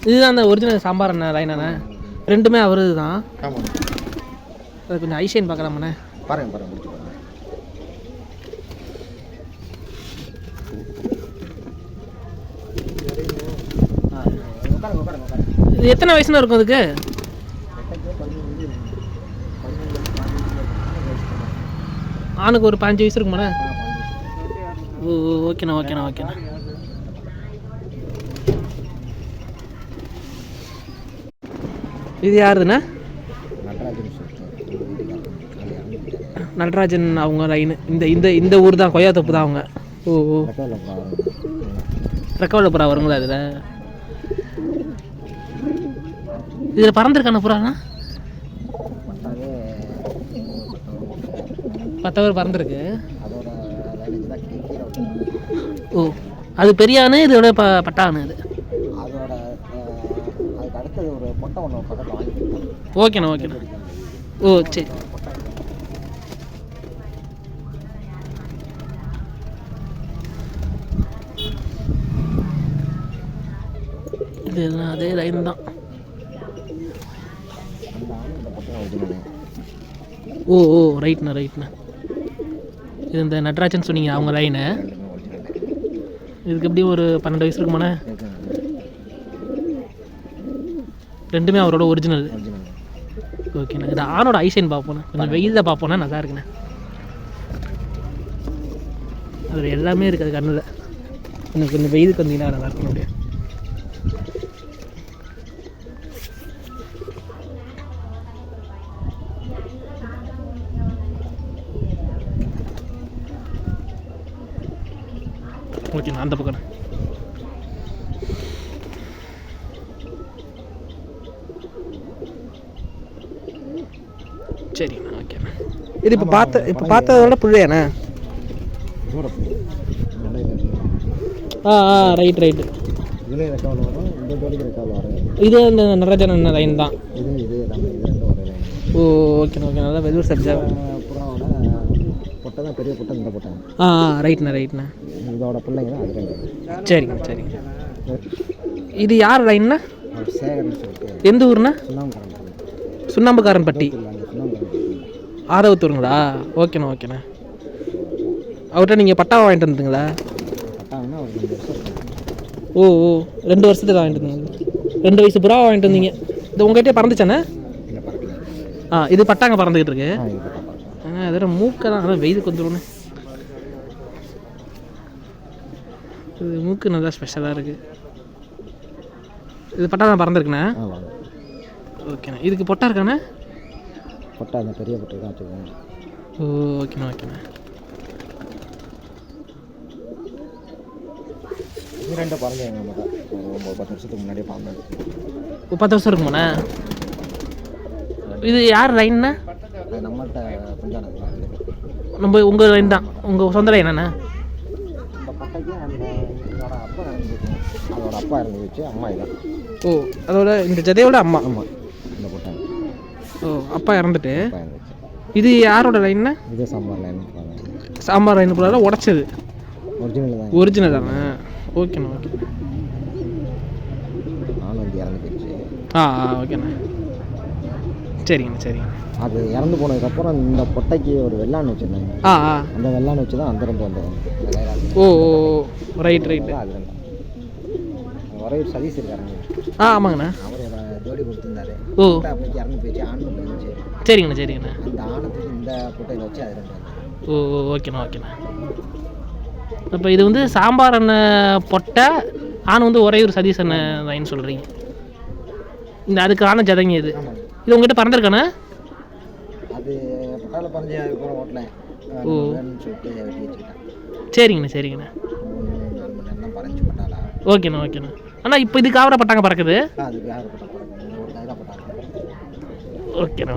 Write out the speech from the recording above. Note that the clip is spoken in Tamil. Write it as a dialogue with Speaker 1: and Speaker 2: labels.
Speaker 1: இதுதான் அந்த ஒரிஜினல் சாம்பார் அண்ணா லைனாண்ணே. ரெண்டுமே அவரு தான்.
Speaker 2: ஆமாம்.
Speaker 1: அது கொஞ்சம் ஐஷைன் பார்க்கலாமாண்ணே?
Speaker 2: பாருங்க பாருங்க, முடிச்சு பாருங்க.
Speaker 1: இது எத்தனை வயசுன்னு இருக்கும் அதுக்கு? ஆணுக்கு ஒரு 15 வயசு இருக்குமாண்ணே? ஓ ஓகேண்ணா ஓகேண்ணா ஓகேண்ணா. இது யாருதுண்ணா? நடராஜன் அவங்க லைனு. இந்த இந்த இந்த ஊர் தான், கொய்யாத்தோப்பு தான் அவங்க. ஓ ஓ, ரெக்கவலப்புறா வருங்களா இதில்? இதில் பறந்துருக்கான புறாண்ணா? 10 பேர் பறந்துருக்கு. ஓ, அது பெரியானு, இதோட பட்டானு இது. ஓகேண்ணா ஓகேண்ணா. ஓ சரி. இது அதே லைன் தான். ஓ ஓ ரைட்ண்ணா ரைட்ண்ணா. இது இந்த நடராஜன் சொன்னீங்க அவங்க லைனு. இதுக்கு எப்படி ஒரு 12 வயசு இருக்குமாண்ணே? ரெண்டுமே அவரோட ஒரிஜினல். ஓகேண்ணா. இது ஆணோட ஐசைன் பார்ப்போண்ணே, கொஞ்சம் வெயிலில் பார்ப்போண்ணா, நல்லா இருக்குண்ணே. அதில் எல்லாமே இருக்குது கண்ணில். எனக்கு கொஞ்சம் வெயிலுக்கு வந்தீங்கன்னா நல்லா இருக்கும் அப்படியே. ஓகேண்ணா, அந்த பக்கம். சரிண்ணா ஓகேண்ணா. இது இப்போ பார்த்ததோட புள்ளையாண்ணா? ஆ ஆ ரைட் ரைட்டு. இது அந்த நடராஜன் அண்ணன் லைன் தான். ஓ ஓகேண்ணா ஓகே. நல்லா வெள்ளூர் சப்ஜா
Speaker 2: பொட்டை தான், பெரிய பொட்டை இந்த பொட்டை.
Speaker 1: ஆ ஆ ரைட்ண்ணா ரைட்ண்ணா.
Speaker 2: இதோட பிள்ளைங்க தான் அது.
Speaker 1: சரிங்க சரிங்க. இது யார் லைன்னா? எந்த ஊர்ண்ணா? சுண்ணாம்புக்காரன்பட்டி. ஆரவத்தூருங்களா? ஓகேண்ணா ஓகேண்ணா. அவர்கிட்ட நீங்கள் பட்டாவை வாங்கிட்டு வந்துங்களா? ஓ ஓ 2 வருஷத்துக்கு வாங்கிட்டு வந்தீங்க. 2 வயசு புறா வாங்கிட்டு வந்தீங்க. இது உங்கள்கிட்ட பறந்துச்சாண்ணே? ஆ இது பட்டாங்க பறந்துக்கிட்டு இருக்கு. அதோட மூக்கை தான், அதான் வெயில் கொஞ்சம். இது மூக்கு நல்லா ஸ்பெஷலாக இருக்குது. இது பட்டா தான் பறந்துருக்குண்ணே. ஓகேண்ணா. இதுக்கு பொட்டா இருக்காண்ணே?
Speaker 2: பொட்டா அந்த பெரிய பொட்டை தான் வச்சுக்கோங்க.
Speaker 1: ஓ ஓகேண்ணா ஓகேண்ணா.
Speaker 2: இது 2 பறந்தாங்க நம்ம ஒரு 10 வருஷத்துக்கு முன்னாடியே பறந்தாங்க.
Speaker 1: 10 வருஷம் இருக்குமாண்ணே? இது யார் லைன்னா?
Speaker 2: நம்மள்கிட்ட பஞ்சானது
Speaker 1: நம்ம உங்கள் லைன் தான், உங்கள் சொந்த லைன் என்னண்ணே?
Speaker 2: இந்த பட்டைக்கு அதோட அப்பா இறந்து வச்சு அம்மா இதான்.
Speaker 1: ஓ அதோட இந்த ஜதையோட அம்மா?
Speaker 2: ஆமாம், இந்த பொட்டை.
Speaker 1: ஓ அப்பா இறந்துட்டு. இது யாரோட லைன்னா?
Speaker 2: இது சாம்பார் லைன்.
Speaker 1: சாம்பார் லைன் போல உடச்சது.
Speaker 2: ஒரிஜினல் தான்.
Speaker 1: ஒரிஜினல் தானே? ஓகேண்ணா ஓகே.
Speaker 2: நானும் வந்து இறந்து போயிடுச்சு.
Speaker 1: ஆ ஆ ஓகேண்ணா. சரிங்கண்ணா சரிங்க.
Speaker 2: அது இறந்து போனதுக்கப்புறம் இந்த பொட்டைக்கு ஒரு வெள்ளான்னு வச்சுருந்தாங்க.
Speaker 1: ஆ ஆ
Speaker 2: அந்த வெள்ளான்னு வச்சு தான் அந்த 2 வந்தது.
Speaker 1: ஓ ஓ ரைட் ரைட்டு.
Speaker 2: அது 2 ஒரே ஒரு சதீஷ் இருக்காருங்க.
Speaker 1: ஆ ஆமாங்கண்ணா.
Speaker 2: அவரோட ஜோடி கொடுத்துருந்தாரு.
Speaker 1: ஓ
Speaker 2: அப்போதைக்கு இறந்து போயிடுச்சு. ஆண் போயிடுச்சு.
Speaker 1: சரிங்கண்ணா சரிங்கண்ணா.
Speaker 2: அந்த ஆணத்துக்கு இந்த பொட்டையில் வச்சு அது 2 வந்தது.
Speaker 1: ஓ ஓகேண்ணா ஓகேண்ணா. அப்போ இது வந்து சாம்பார் அண்ணன் பொட்டை, ஆண் வந்து ஒரே ஒரு சதீஷ் அண்ணன் லைன் சொல்கிறீங்க. இந்த அதுக்கு ஆன ஜதைங்க இது. இது உங்கள்கிட்ட பறந்துருக்காண்ணே?
Speaker 2: அது பட்டாவில் பறஞ்சு அதுக்கப்புறம் ஓட்டலேன்.
Speaker 1: ஓ
Speaker 2: சொல்லிட்டு வெட்டி வச்சுக்கிட்டேன்.
Speaker 1: சரிங்கண்ணா சரிங்கண்ணா.
Speaker 2: 4 மணி நேரம் தான் பறஞ்சு பட்டாலா.
Speaker 1: ஓகேண்ணா ஓகேண்ணா. அண்ணா இப்போ இதுக்கு ஆவர பட்டாங்க பறக்குது?
Speaker 2: அதுக்கு யார் பட்டா பறக்குது? ஒரு கையில் பட்டாங்க.
Speaker 1: ஓகேண்ணா